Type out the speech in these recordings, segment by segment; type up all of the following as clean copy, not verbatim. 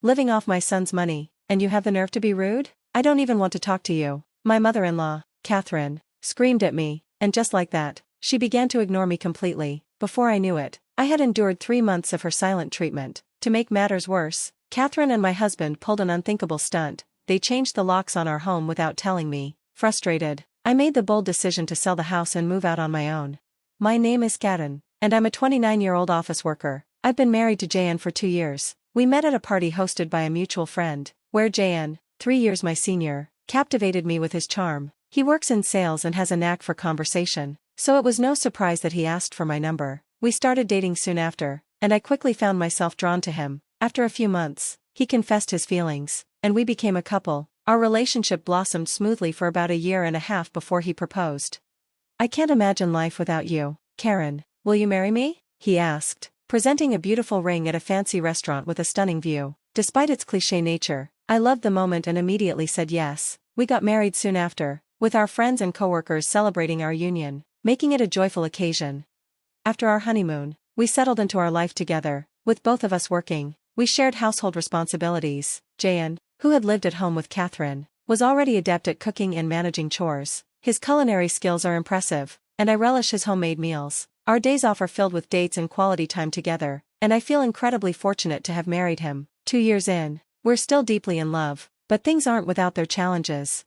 living off my son's money, and you have the nerve to be rude? I don't even want to talk to you. My mother-in-law, Catherine, screamed at me, and just like that, she began to ignore me completely. Before I knew it, I had endured 3 months of her silent treatment. To make matters worse, Catherine and my husband pulled an unthinkable stunt. They changed the locks on our home without telling me. Frustrated, I made the bold decision to sell the house and move out on my own. My name is Catherine, and I'm a 29-year-old office worker. I've been married to Jan for 2 years. We met at a party hosted by a mutual friend, where Jan, 3 years my senior, captivated me with his charm. He works in sales and has a knack for conversation, so it was no surprise that he asked for my number. We started dating soon after, and I quickly found myself drawn to him. After a few months, he confessed his feelings, and we became a couple. Our relationship blossomed smoothly for about 1.5 years before he proposed. I can't imagine life without you, Karen. Will you marry me? He asked, presenting a beautiful ring at a fancy restaurant with a stunning view. Despite its cliché nature, I loved the moment and immediately said yes. We got married soon after, with our friends and coworkers celebrating our union, making it a joyful occasion. After our honeymoon, we settled into our life together, with both of us working. We shared household responsibilities. Jan, who had lived at home with Catherine, was already adept at cooking and managing chores. His culinary skills are impressive, and I relish his homemade meals. Our days off are filled with dates and quality time together, and I feel incredibly fortunate to have married him. 2 years in, we're still deeply in love, but things aren't without their challenges.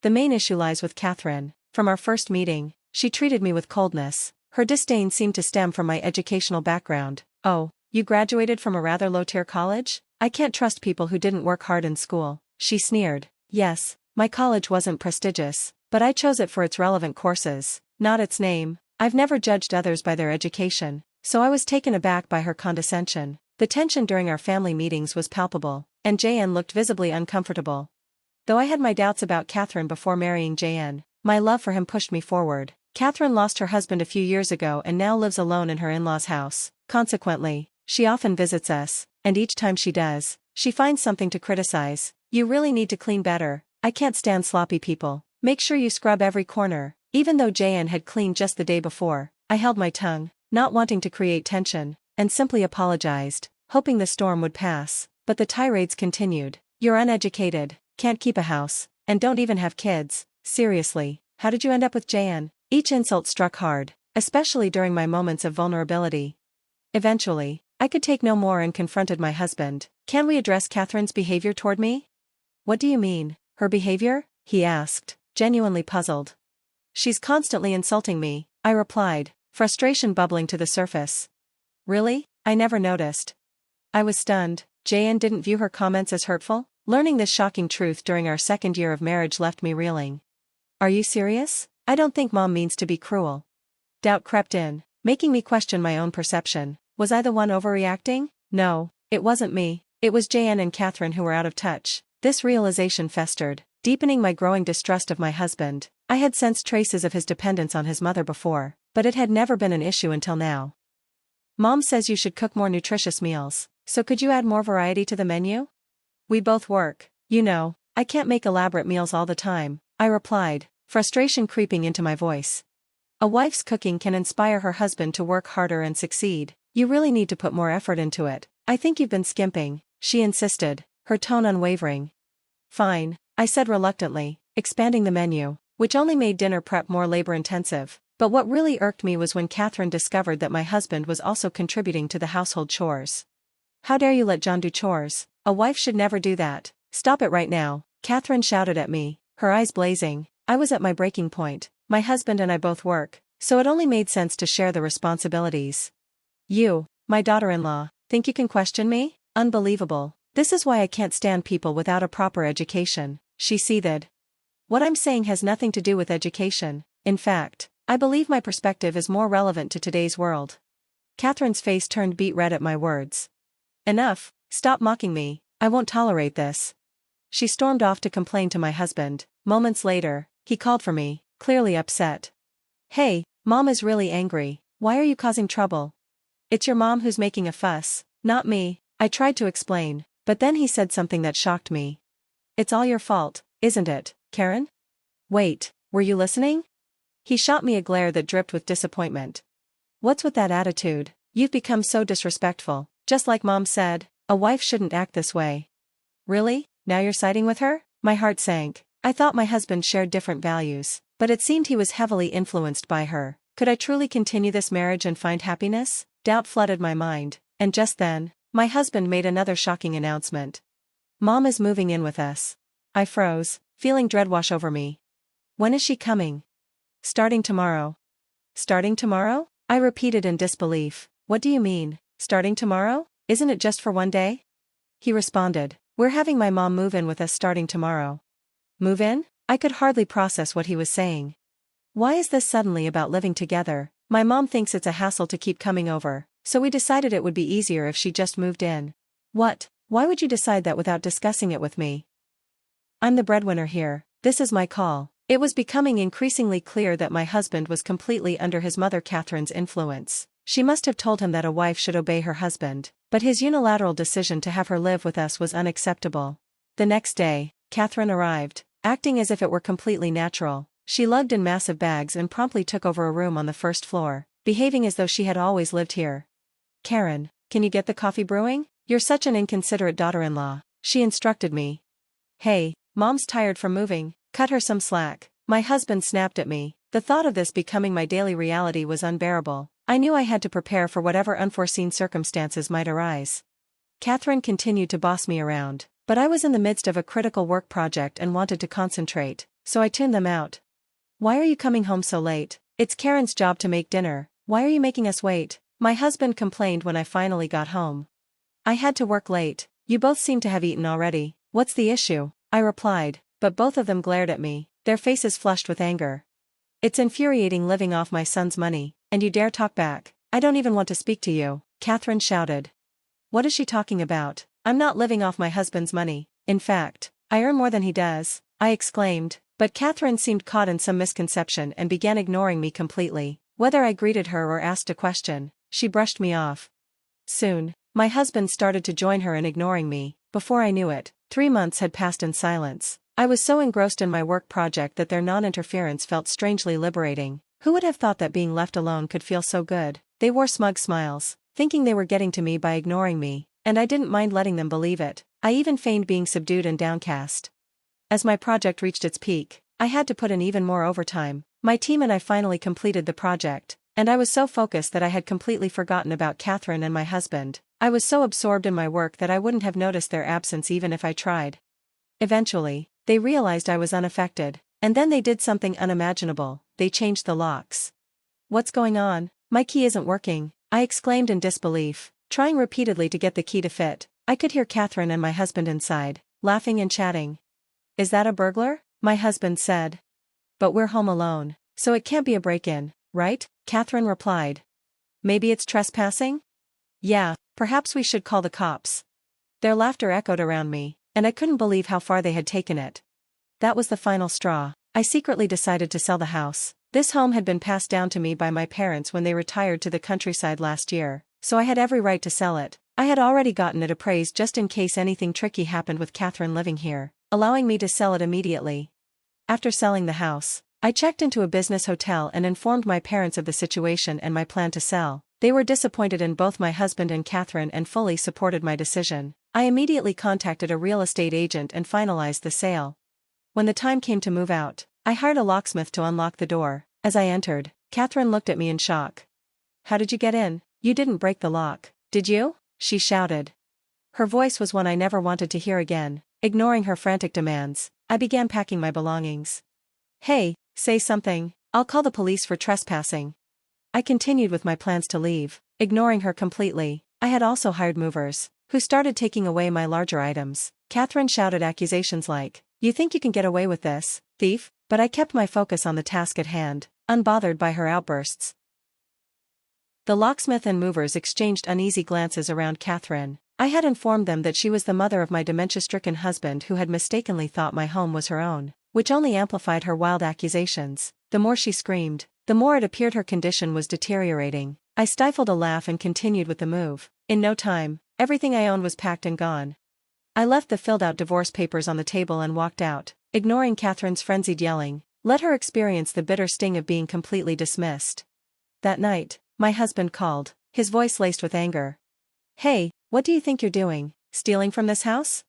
The main issue lies with Catherine. From our first meeting, she treated me with coldness. Her disdain seemed to stem from my educational background. "Oh, you graduated from a rather low-tier college? I can't trust people who didn't work hard in school," she sneered. Yes, my college wasn't prestigious, but I chose it for its relevant courses, not its name. I've never judged others by their education, so I was taken aback by her condescension. The tension during our family meetings was palpable, and Jan looked visibly uncomfortable. Though I had my doubts about Catherine before marrying Jan, my love for him pushed me forward. Catherine lost her husband a few years ago and now lives alone in her in-laws' house. Consequently, she often visits us, and each time she does, she finds something to criticize. "You really need to clean better. I can't stand sloppy people. Make sure you scrub every corner." Even though Jan had cleaned just the day before, I held my tongue, not wanting to create tension, and simply apologized, hoping the storm would pass. But the tirades continued. "You're uneducated, can't keep a house, and don't even have kids. Seriously, how did you end up with Jan?" Each insult struck hard, especially during my moments of vulnerability. Eventually, I could take no more and confronted my husband. "Can we address Catherine's behavior toward me?" "What do you mean, her behavior?" he asked, genuinely puzzled. "She's constantly insulting me," I replied, frustration bubbling to the surface. "Really? I never noticed." I was stunned. Jan didn't view her comments as hurtful? Learning this shocking truth during our 2nd year of marriage left me reeling. "Are you serious? I don't think Mom means to be cruel." Doubt crept in, making me question my own perception. Was I the one overreacting? No, it wasn't me. It was Jan and Catherine who were out of touch. This realization festered, deepening my growing distrust of my husband. I had sensed traces of his dependence on his mother before, but it had never been an issue until now. "Mom says you should cook more nutritious meals, so could you add more variety to the menu? We both work. You know, I can't make elaborate meals all the time," I replied, frustration creeping into my voice. "A wife's cooking can inspire her husband to work harder and succeed. You really need to put more effort into it. I think you've been skimping," she insisted, her tone unwavering. "Fine," I said reluctantly, expanding the menu, which only made dinner prep more labor-intensive. But what really irked me was when Catherine discovered that my husband was also contributing to the household chores. "How dare you let John do chores? A wife should never do that. Stop it right now," Catherine shouted at me, her eyes blazing. I was at my breaking point. My husband and I both work, so it only made sense to share the responsibilities. "You, my daughter-in-law, think you can question me? Unbelievable. This is why I can't stand people without a proper education," she seethed. "What I'm saying has nothing to do with education. In fact, I believe my perspective is more relevant to today's world." Catherine's face turned beet red at my words. "Enough, stop mocking me. I won't tolerate this." She stormed off to complain to my husband. Moments later, he called for me, clearly upset. "Hey, Mom is really angry. Why are you causing trouble?" "It's your mom who's making a fuss, not me," I tried to explain, but then he said something that shocked me. "It's all your fault, isn't it, Karen?" "Wait, were you listening?" He shot me a glare that dripped with disappointment. "What's with that attitude? You've become so disrespectful, just like Mom said." A wife shouldn't act this way. Really? Now you're siding with her? My heart sank. I thought my husband shared different values, but it seemed he was heavily influenced by her. Could I truly continue this marriage and find happiness? Doubt flooded my mind, and just then, my husband made another shocking announcement. Mom is moving in with us. I froze, feeling dread wash over me. When is she coming? Starting tomorrow. Starting tomorrow? I repeated in disbelief. What do you mean, starting tomorrow? Isn't it just for one day? He responded, we're having my mom move in with us starting tomorrow. Move in? I could hardly process what he was saying. Why is this suddenly about living together? My mom thinks it's a hassle to keep coming over, so we decided it would be easier if she just moved in. What? Why would you decide that without discussing it with me? I'm the breadwinner here, this is my call. It was becoming increasingly clear that my husband was completely under his mother Catherine's influence. She must have told him that a wife should obey her husband, but his unilateral decision to have her live with us was unacceptable. The next day, Catherine arrived, acting as if it were completely natural. She lugged in massive bags and promptly took over a room on the first floor, behaving as though she had always lived here. Karen, can you get the coffee brewing? You're such an inconsiderate daughter-in-law, she instructed me. Hey, Mom's tired from moving, cut her some slack. My husband snapped at me. The thought of this becoming my daily reality was unbearable. I knew I had to prepare for whatever unforeseen circumstances might arise. Catherine continued to boss me around, but I was in the midst of a critical work project and wanted to concentrate, so I tuned them out. Why are you coming home so late? It's Karen's job to make dinner. Why are you making us wait? My husband complained when I finally got home. I had to work late. You both seem to have eaten already. What's the issue? I replied, but both of them glared at me, their faces flushed with anger. It's infuriating living off my son's money, and you dare talk back. I don't even want to speak to you, Catherine shouted. What is she talking about? I'm not living off my husband's money. In fact, I earn more than he does, I exclaimed, but Catherine seemed caught in some misconception and began ignoring me completely. Whether I greeted her or asked a question, she brushed me off. Soon, my husband started to join her in ignoring me. Before I knew it, 3 months had passed in silence. I was so engrossed in my work project that their non-interference felt strangely liberating. Who would have thought that being left alone could feel so good? They wore smug smiles, thinking they were getting to me by ignoring me, and I didn't mind letting them believe it. I even feigned being subdued and downcast. As my project reached its peak, I had to put in even more overtime. My team and I finally completed the project, and I was so focused that I had completely forgotten about Catherine and my husband. I was so absorbed in my work that I wouldn't have noticed their absence even if I tried. Eventually, they realized I was unaffected, and then they did something unimaginable. They changed the locks. What's going on? My key isn't working, I exclaimed in disbelief, trying repeatedly to get the key to fit. I could hear Catherine and my husband inside, laughing and chatting. Is that a burglar? My husband said. But we're home alone, so it can't be a break-in, right? Catherine replied. Maybe it's trespassing? Yeah, perhaps we should call the cops. Their laughter echoed around me, and I couldn't believe how far they had taken it. That was the final straw. I secretly decided to sell the house. This home had been passed down to me by my parents when they retired to the countryside last year, so I had every right to sell it. I had already gotten it appraised just in case anything tricky happened with Catherine living here, allowing me to sell it immediately. After selling the house, I checked into a business hotel and informed my parents of the situation and my plan to sell. They were disappointed in both my husband and Catherine and fully supported my decision. I immediately contacted a real estate agent and finalized the sale. When the time came to move out, I hired a locksmith to unlock the door. As I entered, Catherine looked at me in shock. How did you get in? You didn't break the lock, did you? She shouted. Her voice was one I never wanted to hear again. Ignoring her frantic demands, I began packing my belongings. Hey, say something, I'll call the police for trespassing. I continued with my plans to leave, ignoring her completely. I had also hired movers, who started taking away my larger items. Catherine shouted accusations like, "You think you can get away with this, thief?" But I kept my focus on the task at hand, unbothered by her outbursts. The locksmith and movers exchanged uneasy glances around Catherine. I had informed them that she was the mother of my dementia-stricken husband who had mistakenly thought my home was her own, which only amplified her wild accusations. The more she screamed, the more it appeared her condition was deteriorating. I stifled a laugh and continued with the move. In no time, everything I owned was packed and gone. I left the filled-out divorce papers on the table and walked out, ignoring Catherine's frenzied yelling. Let her experience the bitter sting of being completely dismissed. That night, my husband called, his voice laced with anger. Hey, what do you think you're doing? Stealing from this house?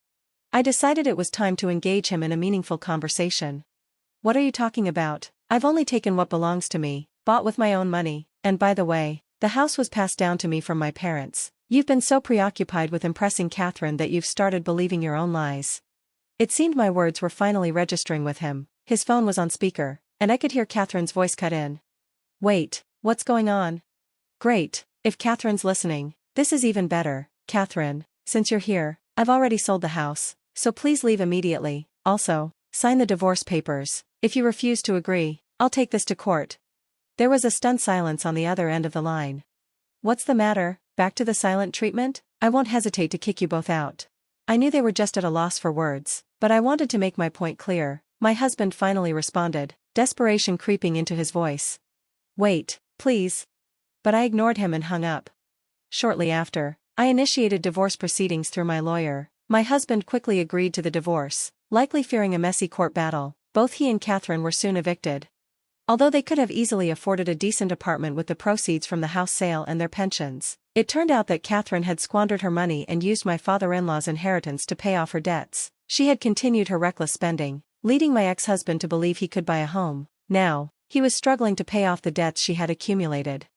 I decided it was time to engage him in a meaningful conversation. What are you talking about? I've only taken what belongs to me, bought with my own money, and by the way, the house was passed down to me from my parents. You've been so preoccupied with impressing Catherine that you've started believing your own lies. It seemed my words were finally registering with him. His phone was on speaker, and I could hear Catherine's voice cut in. Wait, what's going on? Great, if Catherine's listening, this is even better. Catherine, since you're here, I've already sold the house, so please leave immediately. Also, sign the divorce papers. If you refuse to agree, I'll take this to court. There was a stunned silence on the other end of the line. What's the matter? Back to the silent treatment? I won't hesitate to kick you both out. I knew they were just at a loss for words, but I wanted to make my point clear. My husband finally responded, desperation creeping into his voice. Wait, please. But I ignored him and hung up. Shortly after, I initiated divorce proceedings through my lawyer. My husband quickly agreed to the divorce, likely fearing a messy court battle. Both he and Catherine were soon evicted. Although they could have easily afforded a decent apartment with the proceeds from the house sale and their pensions, it turned out that Catherine had squandered her money and used my father-in-law's inheritance to pay off her debts. She had continued her reckless spending, leading my ex-husband to believe he could buy a home. Now, he was struggling to pay off the debts she had accumulated.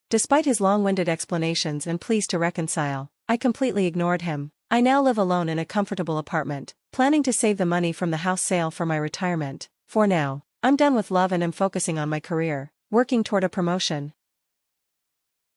Despite his long-winded explanations and pleas to reconcile, I completely ignored him. I now live alone in a comfortable apartment, planning to save the money from the house sale for my retirement. For now, I'm done with love and am focusing on my career, working toward a promotion.